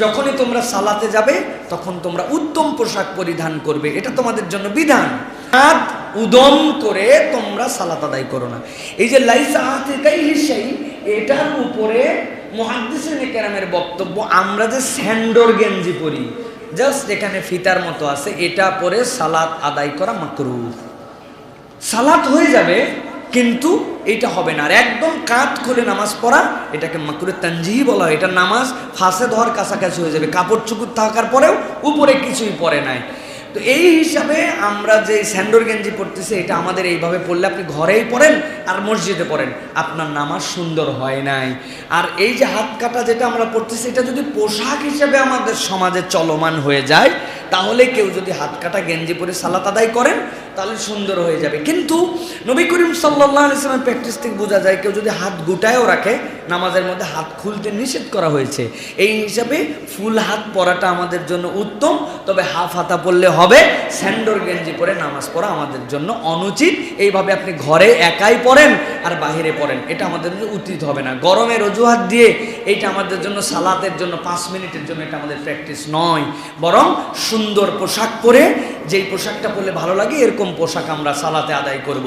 যখনই তোমরা সালাতে যাবে তখন তোমরা উত্তম পোশাক পরিধান করবে, এটা তোমাদের জন্য বিধান। হাত উদম করে তোমরা সালাত আদায় করো না। এই যে লাইসা আতিকাইহি শাই, এটার উপরে মুহাদ্দিসিনে কেরামের বক্তব্য, আমরা যে স্যান্ডোর গেঞ্জি পরি, জাস্ট এখানে ফিতার মতো আছে, এটা পরে সালাত আদায় করা মাকরুহ। সালাত হয়ে যাবে কিন্তু এটা হবে না। আর একদম কাঁধ খুলে নামাজ পড়া, এটাকে মাকরুহ তানজিহি বলা হয়। এটা নামাজ ফাঁসেদ হওয়ার কাছাকাছি হয়ে যাবে, কাপড় চুকুর থাকার পরেও উপরে কিছুই পরে নাই। তো এই হিসাবে আমরা যে স্যান্ডোর গেঞ্জি পড়তেছি, এটা আমাদের এইভাবে পড়লে, আপনি ঘরেই পড়েন আর মসজিদে পড়েন, আপনার নামাজ সুন্দর হয় নাই। আর এই যে হাত কাটা যেটা আমরা পড়তেছি, এটা যদি পোশাক হিসেবে আমাদের সমাজে চলমান হয়ে যায়, তাহলে কেউ যদি হাত কাটা গেঞ্জি পরে সালাত আদায় করেন তাহলে সুন্দর হয়ে যাবে। কিন্তু নবী করিম সাল্লাল্লাহু আলাইহি ওয়াসাল্লামের প্র্যাকটিস থেকে বোঝা যায়, কেউ যদি হাত গুটায়ও রাখে, নামাজের মধ্যে হাত খুলতে নিষেধ করা হয়েছে। এই হিসাবে ফুল হাত পরাটা আমাদের জন্য উত্তম, তবে হাফ হাতা পরলে হবে। স্যান্ডোর গেঞ্জি পরে নামাজ পড়া আমাদের জন্য অনুচিত। এইভাবে আপনি ঘরে একাই পড়েন আর বাহিরে পড়েন, এটা আমাদের জন্য উচিত হবে না। গরমের অজুহাত দিয়ে এইটা আমাদের জন্য, সালাতের জন্য 5 মিনিটের জন্য এটা আমাদের প্র্যাকটিস নয়। বরং সুন্দর পোশাক পরে, যেই পোশাকটা পরলে ভালো লাগে এরকম পোশাক আমরা সালাতে আদায় করব।